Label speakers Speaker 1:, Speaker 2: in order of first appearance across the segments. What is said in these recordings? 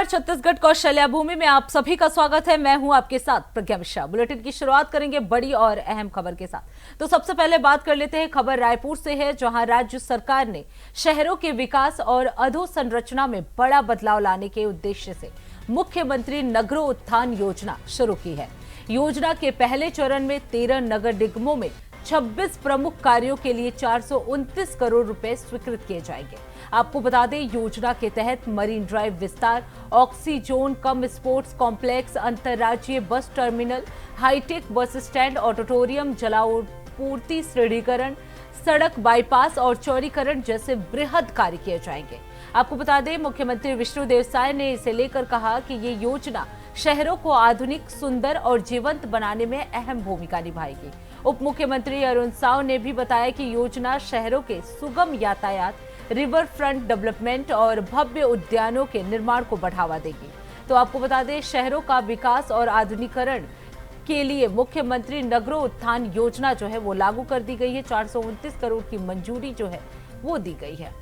Speaker 1: नमस्कार, छत्तीसगढ़ कौशल्या भूमि में आप सभी का स्वागत है। मैं हूं आपके साथ प्रज्ञा मिश्रा। बुलेटिन की शुरुआत करेंगे बड़ी और अहम खबर के साथ। तो सबसे पहले बात कर लेते हैं, खबर रायपुर से है, जहां राज्य सरकार ने शहरों के विकास और अधोसंरचना में बड़ा बदलाव लाने के उद्देश्य से मुख्यमंत्री नगरों उत्थान योजना शुरू की है। योजना के पहले चरण में 13 नगर निगमों में 26 प्रमुख कार्यों के लिए 429 करोड़ रुपए स्वीकृत किए जाएंगे। आपको बता दें, योजना के तहत मरीन ड्राइव विस्तार, ऑक्सीजोन कम स्पोर्ट्स कॉम्प्लेक्स, अंतर्राज्यीय bus terminal, high tech bus stand, auditorium, जलापूर्ति सुदृढ़ीकरण, सड़क बाईपास और चौड़ीकरण जैसे बृहद कार्य किए जाएंगे। आपको बता दें, मुख्यमंत्री विष्णुदेव साय ने इसे लेकर कहा कि ये योजना शहरों को आधुनिक, सुंदर और जीवंत बनाने में अहम भूमिका निभाएगी। उप मुख्यमंत्री अरुण साव ने भी बताया कि योजना शहरों के सुगम यातायात, रिवर फ्रंट डेवलपमेंट और भव्य उद्यानों के निर्माण को बढ़ावा देगी। तो आपको बता दें, शहरों का विकास और आधुनिकीकरण के लिए मुख्यमंत्री नगरों उत्थान योजना जो है वो लागू कर दी गई है। 429 करोड़ की मंजूरी जो है वो दी गई है।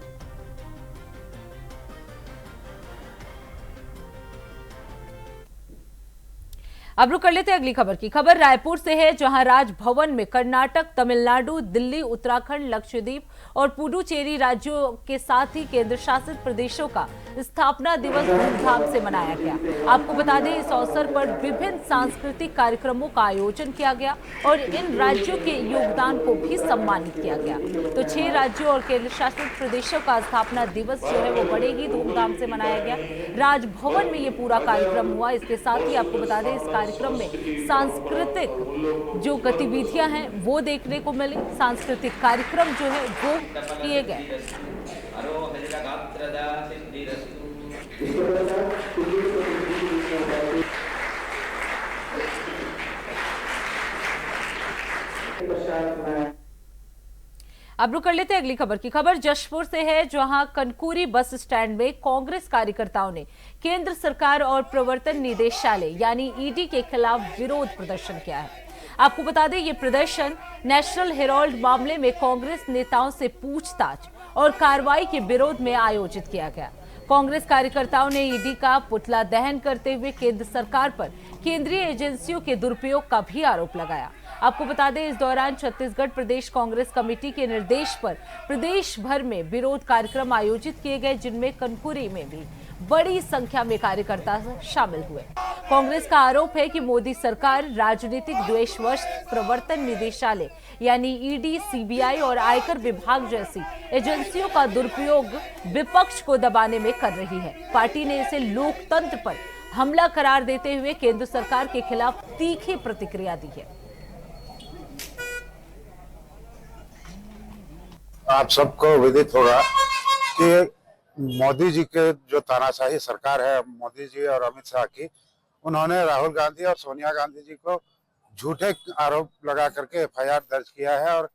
Speaker 1: अब रुक कर लेते हैं अगली खबर की। खबर रायपुर से है, जहां राजभवन में कर्नाटक, तमिलनाडु, दिल्ली, उत्तराखंड, लक्षद्वीप और पुडुचेरी राज्यों के साथ ही केंद्र शासित प्रदेशों का स्थापना दिवस धूमधाम से मनाया गया। आपको बता दें, इस अवसर पर विभिन्न सांस्कृतिक कार्यक्रमों का आयोजन किया गया और इन राज्यों के योगदान को भी सम्मानित किया गया। तो 6 राज्यों और केंद्र शासित प्रदेशों का स्थापना दिवस जो है वो बड़े ही धूमधाम से मनाया गया। राजभवन में ये पूरा कार्यक्रम हुआ। इसके साथ ही आपको बता दें, इस कार्यक्रम में सांस्कृतिक जो गतिविधियां हैं वो देखने को मिली। सांस्कृतिक कार्यक्रम जो है वो किए गए। अब रुक कर लेते हैं अगली खबर की। खबर जशपुर से है, जहां कनकुरी बस स्टैंड में कांग्रेस कार्यकर्ताओं ने केंद्र सरकार और प्रवर्तन निदेशालय यानी ईडी के खिलाफ विरोध प्रदर्शन किया है। आपको बता दें, ये प्रदर्शन नेशनल हेराल्ड मामले में कांग्रेस नेताओं से पूछताछ और कार्रवाई के विरोध में आयोजित किया गया। कांग्रेस कार्यकर्ताओं ने ईडी का पुतला दहन करते हुए केंद्र सरकार पर केंद्रीय एजेंसियों के दुरुपयोग का भी आरोप लगाया। आपको बता दें, इस दौरान छत्तीसगढ़ प्रदेश कांग्रेस कमेटी के निर्देश पर प्रदेश भर में विरोध कार्यक्रम आयोजित किए गए, जिनमें कनकुरी में भी बड़ी संख्या में कार्यकर्ता शामिल हुए। कांग्रेस का आरोप है कि मोदी सरकार राजनीतिक द्वेषवश प्रवर्तन निदेशालय यानी ईडी, सीबीआई और आयकर विभाग जैसी एजेंसियों का दुरुपयोग विपक्ष को दबाने में कर रही है। पार्टी ने इसे लोकतंत्र पर हमला करार देते हुए केंद्र सरकार के खिलाफ तीखी प्रतिक्रिया दी है।
Speaker 2: आप सबको विदित होगा कि मोदी जी के जो तानाशाही सरकार है, मोदी जी और अमित शाह की, उन्होंने राहुल गांधी और सोनिया गांधी जी को झूठे आरोप लगा करके एफआईआर दर्ज किया है और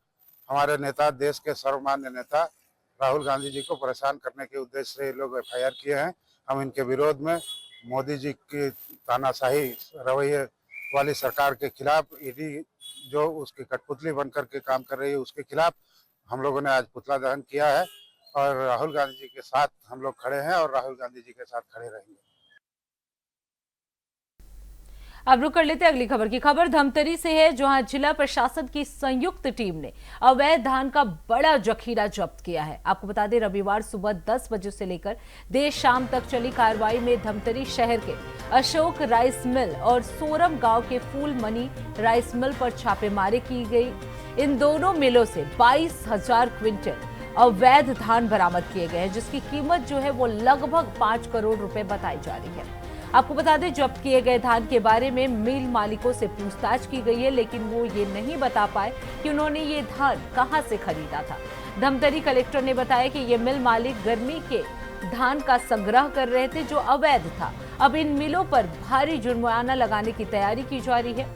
Speaker 2: हमारे नेता, देश के सर्वमान्य नेता राहुल गांधी जी को परेशान करने के उद्देश्य से ये लोग एफआईआर किए हैं। हम इनके विरोध में मोदी जी की तानाशाही रवैये वाली सरकार के खिलाफ, ईडी जो उसकी कठपुतली बनकर के काम कर रही है उसके खिलाफ हम लोगों ने आज पुतला दहन किया है और राहुल गांधी जी के साथ हम लोग खड़े हैं और राहुल गांधी जी के साथ खड़े रहेंगे।
Speaker 1: अब रुक कर लेते हैं अगली खबर की। खबर धमतरी से है, जहां जिला प्रशासन की संयुक्त टीम ने अवैध धान का बड़ा जखीरा जब्त किया है। आपको बता दें, रविवार सुबह 10 बजे से लेकर देर शाम तक चली कार्रवाई में धमतरी शहर के अशोक राइस मिल और सोरम गांव के फूलमनी राइस मिल पर छापेमारी की गई। इन दोनों मिलों से 22,000 क्विंटल अवैध धान बरामद किए गए हैं, जिसकी कीमत जो है वो लगभग 5 करोड़ रुपए बताई जा रही है। आपको बता दें, जब्त किए गए धान के बारे में मिल मालिकों से पूछताछ की गई है, लेकिन वो ये नहीं बता पाए कि उन्होंने ये धान कहां से खरीदा था। धमतरी कलेक्टर ने बताया कि ये मिल मालिक गर्मी के धान का संग्रह कर रहे थे, जो अवैध था। अब इन मिलों पर भारी जुर्माना लगाने की तैयारी की जा रही है।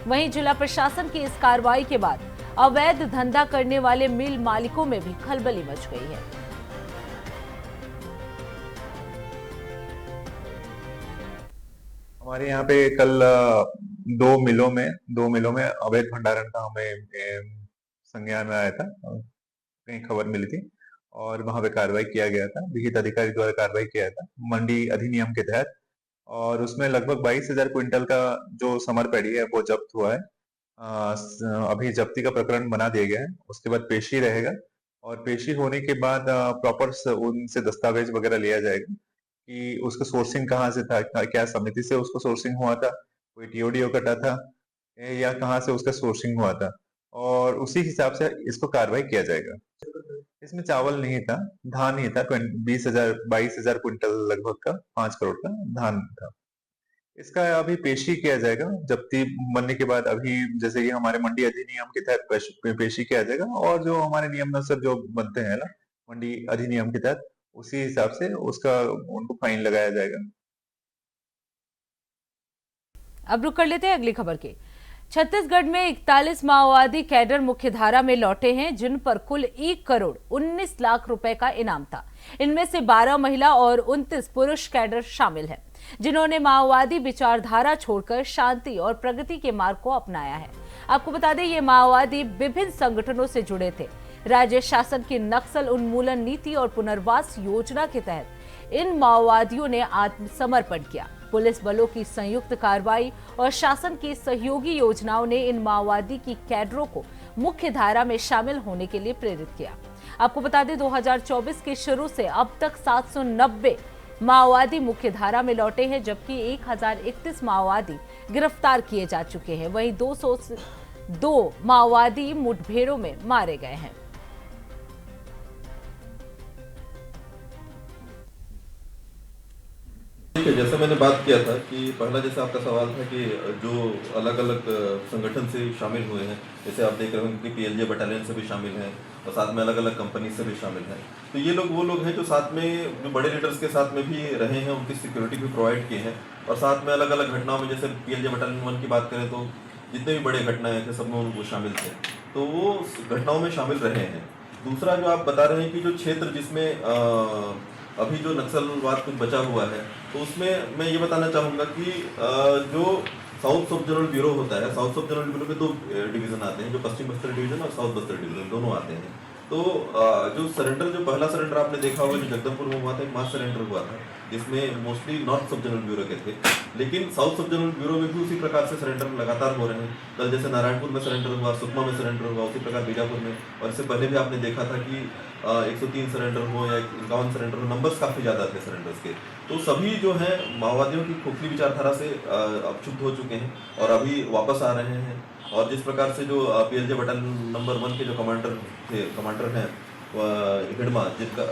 Speaker 1: वहीं जिला प्रशासन की इस कार्रवाई के बाद अवैध धंधा करने वाले मिल मालिकों में भी खलबली मच गई है।
Speaker 3: हमारे यहाँ पे कल दो मिलों में अवैध भंडारण का हमें संज्ञान में आया था, कहीं खबर मिली थी और वहां पे कार्रवाई किया गया था, विहित अधिकारी द्वारा कार्रवाई किया था मंडी अधिनियम के तहत। और उसमें लगभग 22,000 क्विंटल का जो समर पैडी है वो जब्त हुआ है। अभी जब्ती का प्रकरण बना दिया गया है, उसके बाद पेशी रहेगा और पेशी होने के बाद प्रॉपर उनसे दस्तावेज वगैरह लिया जाएगा कि उसका सोर्सिंग कहाँ से था, क्या समिति से उसको सोर्सिंग हुआ था, कोई टीओडीओ कटा था या कहाँ से उसका सोर्सिंग हुआ था, और उसी हिसाब से इसको कार्रवाई किया जाएगा। इसमें चावल नहीं था, धान ही था। 22,000 क्विंटल लगभग का 5 करोड़ का धान था। इसका अभी पेशी किया जाएगा जब्ती बनने के बाद। अभी जैसे कि हमारे मंडी अधिनियम के तहत पेशी किया जाएगा और जो हमारे नियम अनुसार जो बनते हैं ना मंडी अधिनियम के तहत, उसी हिसाब से उसका उनको फाइन लगाया जाएगा।
Speaker 1: अब रुक कर लेते हैं अगली खबर की। छत्तीसगढ़ में 41 माओवादी कैडर मुख्यधारा में लौटे हैं, जिन पर कुल 1 करोड़ 19 लाख रुपए का इनाम था। इनमें से 12 महिला और 29 पुरुष कैडर शामिल हैं, जिन्होंने माओवादी विचारधारा छोड़कर शांति और प्रगति के मार्ग को अपनाया है। आपको बता दें, ये माओवादी विभिन्न संगठनों से जुड़े थे। राज्य शासन की नक्सल उन्मूलन नीति और पुनर्वास योजना के तहत इन माओवादियों ने आत्मसमर्पण किया। पुलिस बलों की संयुक्त कार्रवाई और शासन की सहयोगी योजनाओं ने इन माओवादी की कैडरों को मुख्य धारा में शामिल होने के लिए प्रेरित किया। आपको बता दें, 2024 के शुरू से अब तक 790 माओवादी मुख्य धारा में लौटे हैं, जबकि 1031 माओवादी गिरफ्तार किए जा चुके हैं। वहीं 202 माओवादी मुठभेड़ों में मारे गए हैं।
Speaker 4: ठीक है, जैसे मैंने बात किया था कि पहला जैसे आपका सवाल था कि जो अलग अलग संगठन से शामिल हुए हैं, जैसे आप देख रहे होंगे कि पीएलजे बटालियन से भी शामिल हैं और साथ में अलग अलग कंपनी से भी शामिल हैं। तो ये लोग वो लोग हैं जो साथ में जो बड़े लीडर्स के साथ में भी रहे हैं, उनकी सिक्योरिटी भी प्रोवाइड किए हैं और साथ में अलग अलग घटनाओं में, जैसे पीएलजे बटालियन 1 की बात करें तो जितने भी बड़े घटनाएं थे सब में उनको शामिल थे, तो वो घटनाओं में शामिल रहे हैं। दूसरा जो आप बता रहे हैं कि जो क्षेत्र जिसमें अभी जो नक्सलवाद कुछ बचा हुआ है, तो उसमें मैं ये बताना चाहूँगा कि जो साउथ सब जोनल ब्यूरो होता है, साउथ सब जोनल ब्यूरो में 2 डिवीज़न आते हैं, जो पश्चिम बस्तर डिवीज़न और साउथ बस्तर डिवीज़न दोनों आते हैं। तो जो सरेंडर, जो पहला सरेंडर आपने देखा होगा जो जगदलपुर में हुआ था, एक मास सरेंडर हुआ था जिसमें मोस्टली नॉर्थ सब जोनल ब्यूरो के थे, लेकिन साउथ सब जोनल ब्यूरो में भी उसी प्रकार से सरेंडर लगातार हो रहे हैं। कल जैसे नारायणपुर में सरेंडर हुआ, सुकमा में सरेंडर हुआ, उसी प्रकार बीजापुर में, और इससे पहले भी आपने देखा था कि 103 सरेंडर हो या 51 सरेंडर हो, नंबर्स काफ़ी ज़्यादा थे सरेंडर्स के। तो सभी जो हैं माओवादियों की खोखली विचारधारा से अब क्षुब्ध हो चुके हैं और अभी वापस आ रहे हैं। और जिस प्रकार से जो पीएलजे बटालियन नंबर 1 के जो कमांडर हैं हिडमा, जिनका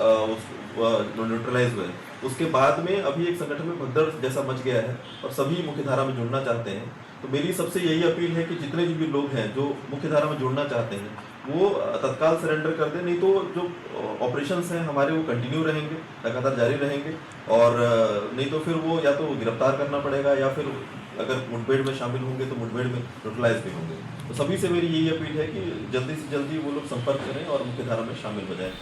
Speaker 4: न्यूट्रलाइज हुए, उसके बाद में अभी एक संगठन में भगदड़ जैसा मच गया है और सभी मुख्यधारा में जुड़ना चाहते हैं। तो मेरी सबसे यही अपील है कि जितने भी लोग हैं जो मुख्यधारा में जुड़ना चाहते हैं, वो तत्काल सरेंडर कर दें, नहीं तो जो ऑपरेशन्स हैं हमारे वो कंटिन्यू रहेंगे, लगातार जारी रहेंगे, और नहीं तो फिर वो या तो गिरफ्तार करना पड़ेगा या फिर अगर मुठभेड़ में शामिल होंगे तो मुठभेड़ में न्यूट्रलाइज भी होंगे। तो सभी से मेरी यही अपील है कि जल्दी से जल्दी वो लोग संपर्क करें और मुख्यधारा में शामिल हो जाएं।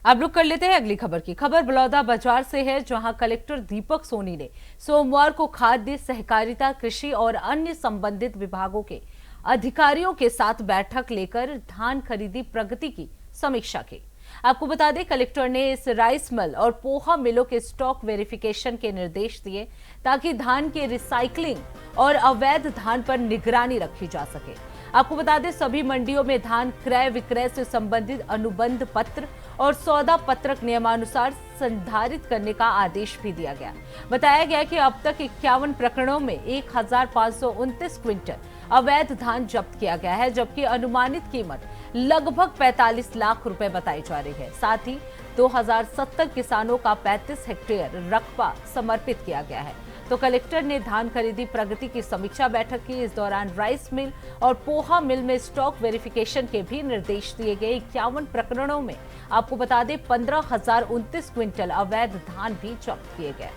Speaker 1: अब रुक कर लेते हैं अगली खबर की। खबर बलौदा बाजार से है, जहां कलेक्टर दीपक सोनी ने सोमवार को खाद्य, सहकारिता, कृषि और अन्य संबंधित विभागों के अधिकारियों के साथ बैठक लेकर धान खरीदी प्रगति की समीक्षा की। आपको बता दें, कलेक्टर ने इस राइस मिल और पोहा मिलों के स्टॉक वेरिफिकेशन के निर्देश दिए ताकि धान के रिसाइकलिंग और अवैध धान पर निगरानी रखी जा सके। आपको बता दें, सभी मंडियों में धान क्रय विक्रय से संबंधित अनुबंध पत्र और सौदा पत्रक नियमानुसार संधारित करने का आदेश भी दिया गया। बताया गया कि अब तक 51 प्रकरणों में 1529 क्विंटल अवैध धान जब्त किया गया है, जबकि अनुमानित कीमत लगभग 45 लाख रुपए बताई जा रही है। साथ ही 2070 किसानों का 35 हेक्टेयर रकबा समर्पित किया गया है। तो कलेक्टर ने धान खरीदी प्रगति की समीक्षा बैठक की। इस दौरान राइस मिल और पोहा मिल में स्टॉक वेरिफिकेशन के भी निर्देश दिए गए। 51 प्रकरणों में आपको बता दें 15,029 क्विंटल अवैध धान भी जब्त किए गए।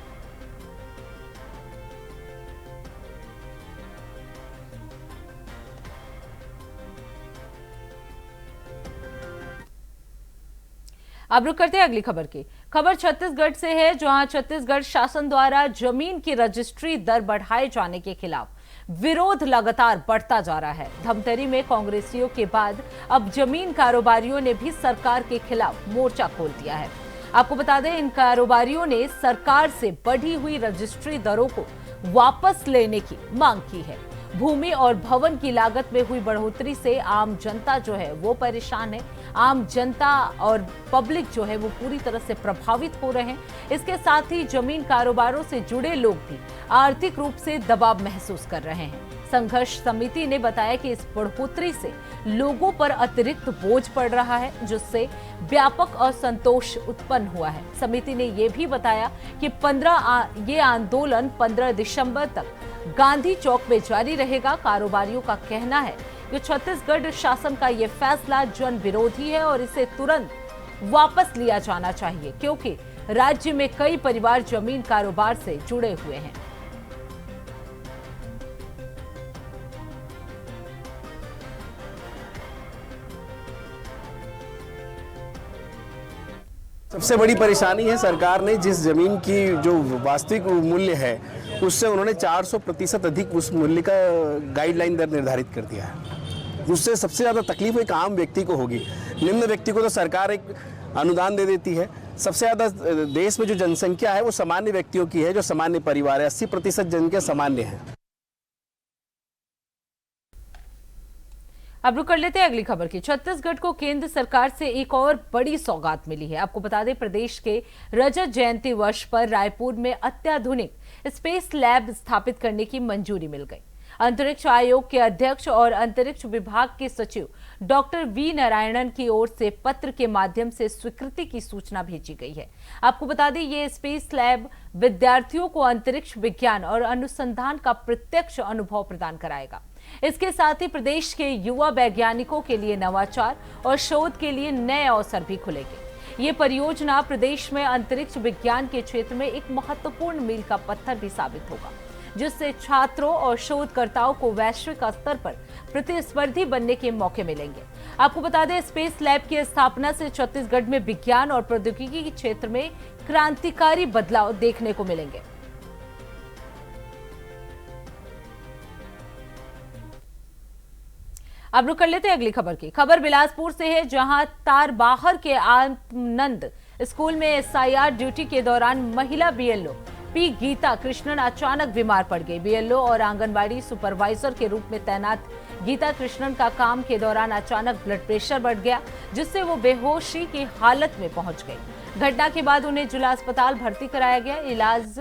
Speaker 1: अब रुक करते हैं अगली खबर की। खबर छत्तीसगढ़ से है, जहां छत्तीसगढ़ शासन द्वारा जमीन की रजिस्ट्री दर बढ़ाए जाने के खिलाफ विरोध लगातार बढ़ता जा रहा है। धमतरी में कांग्रेसियों के बाद अब जमीन कारोबारियों ने भी सरकार के खिलाफ मोर्चा खोल दिया है। आपको बता दें, इन कारोबारियों ने सरकार से बढ़ी हुई रजिस्ट्री दरों को वापस लेने की मांग की है। भूमि और भवन की लागत में हुई बढ़ोतरी से आम जनता जो है वो परेशान है। आम जनता और पब्लिक जो है वो पूरी तरह से प्रभावित हो रहे हैं। इसके साथ ही जमीन कारोबारों से जुड़े लोग भी आर्थिक रूप से दबाव महसूस कर रहे हैं। संघर्ष समिति ने बताया कि इस बढ़ोतरी से लोगों पर अतिरिक्त बोझ पड़ रहा है, जिससे व्यापक असंतोष उत्पन्न हुआ है। समिति ने यह भी बताया कि ये आंदोलन 15 दिसंबर तक गांधी चौक में जारी रहेगा। कारोबारियों का कहना है कि छत्तीसगढ़ शासन का यह फैसला जन विरोधी है और इसे तुरंत वापस लिया जाना चाहिए, क्योंकि राज्य में कई परिवार जमीन कारोबार से जुड़े हुए हैं।
Speaker 5: सबसे बड़ी परेशानी है, सरकार ने जिस जमीन की जो वास्तविक मूल्य है उससे उन्होंने 400% अधिक उस मूल्य का गाइडलाइन दर निर्धारित कर दिया है। उससे सबसे ज़्यादा तकलीफ एक आम व्यक्ति को होगी। निम्न व्यक्ति को तो सरकार एक अनुदान दे देती है। सबसे ज़्यादा देश में जो जनसंख्या है वो सामान्य व्यक्तियों की है, जो सामान्य परिवार है। 80% जनसंख्या सामान्य है।
Speaker 1: अब रुक कर लेते हैं अगली खबर की। छत्तीसगढ़ को केंद्र सरकार से एक और बड़ी सौगात मिली है। आपको बता दें, प्रदेश के रजत जयंती वर्ष पर रायपुर में अत्याधुनिक स्पेस लैब स्थापित करने की मंजूरी मिल गई। अंतरिक्ष आयोग के अध्यक्ष और अंतरिक्ष विभाग के सचिव डॉक्टर वी नारायणन की ओर से पत्र के माध्यम से स्वीकृति की सूचना भेजी गई है। आपको बता दें, ये स्पेस लैब विद्यार्थियों को अंतरिक्ष विज्ञान और अनुसंधान का प्रत्यक्ष अनुभव प्रदान कराएगा। इसके साथ ही प्रदेश के युवा वैज्ञानिकों के लिए नवाचार और शोध के लिए नए अवसर भी खुलेंगे। ये परियोजना प्रदेश में अंतरिक्ष विज्ञान के क्षेत्र में एक महत्वपूर्ण मील का पत्थर भी साबित होगा, जिससे छात्रों और शोधकर्ताओं को वैश्विक स्तर पर प्रतिस्पर्धी बनने के मौके मिलेंगे। आपको बता दें, स्पेस लैब की स्थापना से छत्तीसगढ़ में विज्ञान और प्रौद्योगिकी के क्षेत्र में क्रांतिकारी बदलाव देखने को मिलेंगे। अब रुक कर लेते हैं अगली खबर की। खबर बिलासपुर से है, जहां तारबाहर के आत्मनंद स्कूल में एसआईआर ड्यूटी के दौरान महिला बीएलओ पी गीता कृष्णन अचानक बीमार पड़ गई। बीएलओ और आंगनबाड़ी सुपरवाइजर के रूप में तैनात गीता कृष्णन का काम के दौरान अचानक ब्लड प्रेशर बढ़ गया, जिससे वो बेहोशी की हालत में पहुंच गई। घटना के बाद उन्हें जिला अस्पताल भर्ती कराया गया। इलाज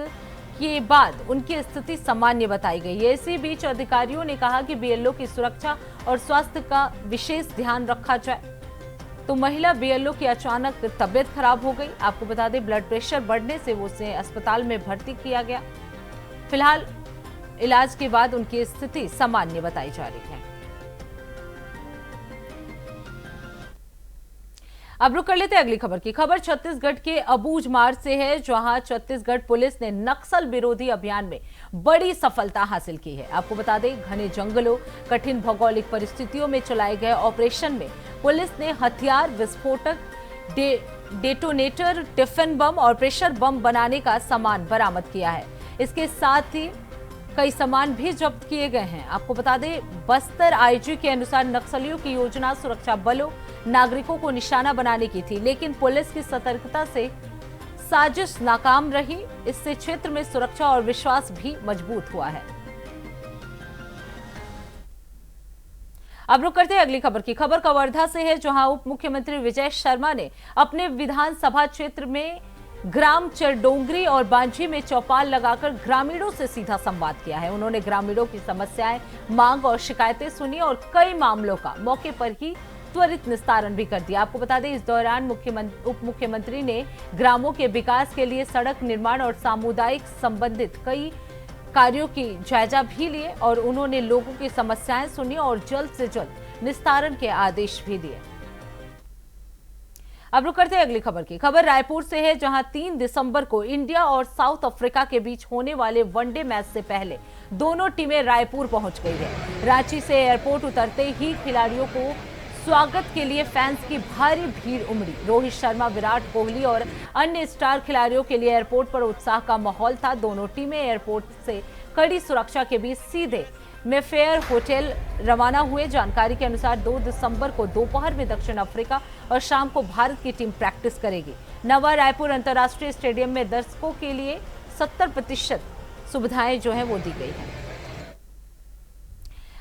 Speaker 1: के बाद उनकी स्थिति सामान्य बताई गई। इसी बीच अधिकारियों ने कहा कि बीएलओ की सुरक्षा और स्वास्थ्य का विशेष ध्यान रखा जाए। तो महिला बीएलओ की अचानक तबियत खराब हो गई। आपको बता दें, ब्लड प्रेशर बढ़ने से उसे अस्पताल में भर्ती किया गया। फिलहाल इलाज के बाद उनकी स्थिति सामान्य बताई जा रही है। अब रुक कर लेते हैं अगली खबर की। खबर छत्तीसगढ़ के अबूझमार से है, जहां छत्तीसगढ़ पुलिस ने नक्सल विरोधी अभियान में बड़ी सफलता हासिल की है। आपको बता दें, घने जंगलों, कठिन भौगोलिक परिस्थितियों में चलाए गए ऑपरेशन में पुलिस ने हथियार, विस्फोटक, डेटोनेटर, टिफिन बम और प्रेशर बम बनाने का सामान बरामद किया है। इसके साथ ही कई सामान भी जब्त किए गए हैं। आपको बता दें, बस्तर आईजी के अनुसार नक्सलियों की योजना सुरक्षा बलों, नागरिकों को निशाना बनाने की थी, लेकिन पुलिस की सतर्कता से साजिश नाकाम रही। इससे क्षेत्र में सुरक्षा और विश्वास भी मजबूत हुआ है। अब रुक करते हैं अगली खबर की। खबर कवर्धा से है, जहां उप मुख्यमंत्री विजय शर्मा ने अपने विधानसभा क्षेत्र में ग्राम चरडोंगरी और बांझी में चौपाल लगाकर ग्रामीणों से सीधा संवाद किया है। उन्होंने ग्रामीणों की समस्याएं, मांग और शिकायतें सुनी और कई मामलों का मौके पर ही त्वरित निस्तारण भी कर दिया। आपको बता दें, इस दौरान उप मुख्यमंत्री ने ग्रामों के विकास के लिए सड़क निर्माण और सामुदायिक संबंधित कई कार्यों की जायजा भी लिए और उन्होंने लोगों की समस्याएं सुनी और जल्द से जल्द निस्तारण के आदेश भी दिए। अब रुक करते हैं अगली खबर की। खबर रायपुर से है, जहां 3 दिसंबर को इंडिया और साउथ अफ्रीका के बीच होने वाले वनडे मैच से पहले दोनों टीमें रायपुर पहुंच गई है। रांची से एयरपोर्ट उतरते ही खिलाड़ियों को स्वागत के लिए फैंस की भारी भीड़ उमड़ी। रोहित शर्मा, विराट कोहली और अन्य स्टार खिलाड़ियों के लिए एयरपोर्ट पर उत्साह का माहौल था। दोनों टीमें एयरपोर्ट से कड़ी सुरक्षा के बीच सीधे मेफेयर होटल रवाना हुए। जानकारी के अनुसार 2 दिसंबर को दोपहर में दक्षिण अफ्रीका और शाम को भारत की टीम प्रैक्टिस करेगी। नवा रायपुर अंतर्राष्ट्रीय स्टेडियम में दर्शकों के लिए 70% सुविधाएं जो है वो दी गई हैं।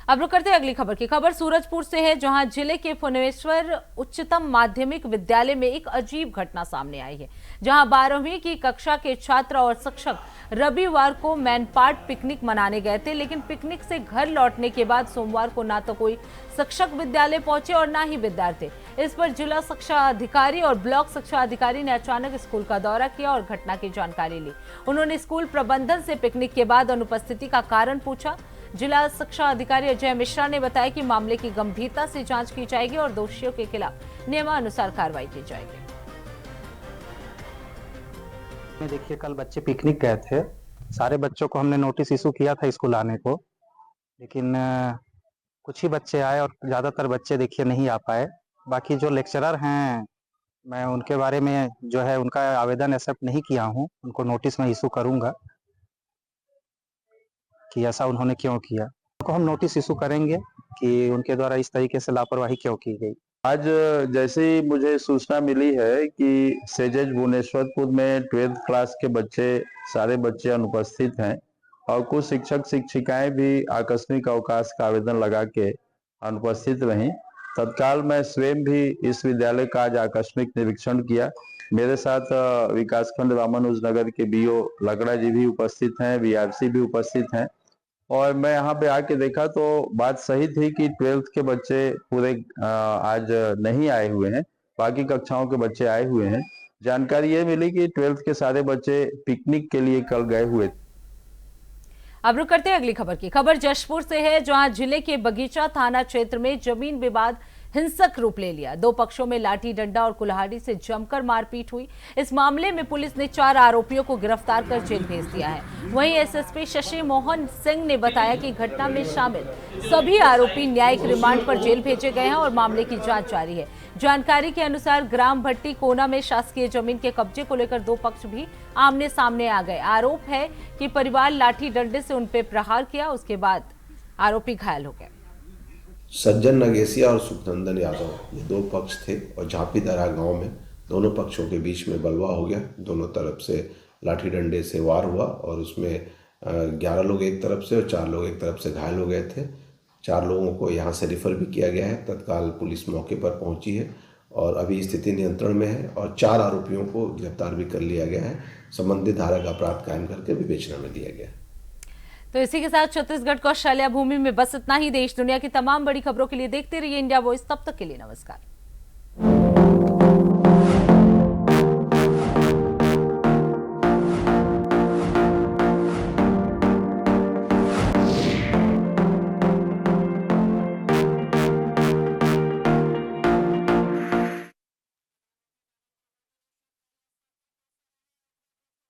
Speaker 1: अब रुक करते हैं अगली खबर की। खबर सूरजपुर से है, जहां जिले के फुनेश्वर उच्चतम माध्यमिक विद्यालय में एक अजीब घटना सामने आई है, जहां 12वीं की कक्षा के छात्र और शिक्षक रविवार को मैनपाट पिकनिक मनाने गए थे, लेकिन पिकनिक से घर लौटने के बाद सोमवार को ना तो कोई शिक्षक विद्यालय पहुंचे और ना ही विद्यार्थी। इस पर जिला शिक्षा अधिकारी और ब्लॉक शिक्षा अधिकारी ने अचानक स्कूल का दौरा किया और घटना की जानकारी ली। उन्होंने स्कूल प्रबंधन से पिकनिक के बाद अनुपस्थिति का कारण पूछा। जिला शिक्षा अधिकारी अजय मिश्रा ने बताया कि मामले की गंभीरता से जांच की जाएगी और दोषियों के खिलाफ नियमानुसार कार्रवाई की जाएगी।
Speaker 6: देखिए, कल बच्चे पिकनिक गए थे। सारे बच्चों को हमने नोटिस इशू किया था स्कूल आने को, लेकिन कुछ ही बच्चे आए और ज़्यादातर बच्चे देखिए नहीं आ पाए। बाकी जो लेक्चरर हैं, मैं उनके बारे में जो है उनका आवेदन एक्सेप्ट नहीं किया हूँ। उनको नोटिस मैं इशू करूँगा कि ऐसा उन्होंने क्यों किया। उनको हम नोटिस इशू करेंगे कि उनके द्वारा इस तरीके से लापरवाही क्यों की गई।
Speaker 7: आज जैसे ही मुझे सूचना मिली है कि सेजेज भुवनेश्वरपुर में 12th क्लास के बच्चे सारे बच्चे अनुपस्थित हैं और कुछ शिक्षक शिक्षिकाएं भी आकस्मिक अवकाश का आवेदन लगा के अनुपस्थित रहीं। तत्काल मैं स्वयं भी इस विद्यालय का आज आकस्मिक निरीक्षण किया। मेरे साथ विकासखंड रामानुज नगर के बीओ लकड़ा जी भी उपस्थित हैं, बीआरसी भी उपस्थित हैं और मैं यहाँ पे आके देखा तो बात सही थी कि 12th के बच्चे पूरे आज नहीं आए हुए हैं, बाकी कक्षाओं के बच्चे आए हुए हैं। जानकारी ये मिली कि 12th के सारे बच्चे पिकनिक के लिए कल गए हुए थे।
Speaker 1: अब रुक करते हैं अगली खबर की। खबर जशपुर से है, जहां जिले के बगीचा थाना क्षेत्र में जमीन विवाद हिंसक रूप ले लिया। 2 पक्षों में लाठी डंडा और कुल्हाड़ी से जमकर मारपीट हुई। इस मामले में पुलिस ने 4 आरोपियों को गिरफ्तार कर जेल भेज दिया है। वहीं एसएसपी शशि मोहन सिंह ने बताया कि घटना में शामिल सभी आरोपी न्यायिक रिमांड पर जेल भेजे गए हैं और मामले की जांच जारी है। जानकारी के अनुसार ग्राम भट्टी कोना में शासकीय जमीन के कब्जे को लेकर 2 पक्ष भी आमने सामने आ गए। आरोप है कि परिवार लाठी डंडे से उन पर प्रहार किया, उसके बाद आरोपी घायल हो गए।
Speaker 8: सज्जन नगेसिया और सुखनंदन यादव ये 2 पक्ष थे और झांपीदरा गांव में दोनों पक्षों के बीच में बलवा हो गया। दोनों तरफ से लाठी डंडे से वार हुआ और उसमें 11 लोग एक तरफ से और 4 लोग एक तरफ से घायल हो गए थे। 4 लोगों को यहाँ से रिफर भी किया गया है। तत्काल पुलिस मौके पर पहुंची है और अभी स्थिति नियंत्रण में है और 4 आरोपियों को गिरफ्तार भी कर लिया गया है। संबंधित धारा का अपराध कायम करके विवेचना में दिया गया है।
Speaker 1: तो इसी के साथ छत्तीसगढ़ कौशल्या भूमि में बस इतना ही। देश दुनिया की तमाम बड़ी खबरों के लिए देखते रहिए इंडिया वॉइस। तब तक के लिए नमस्कार।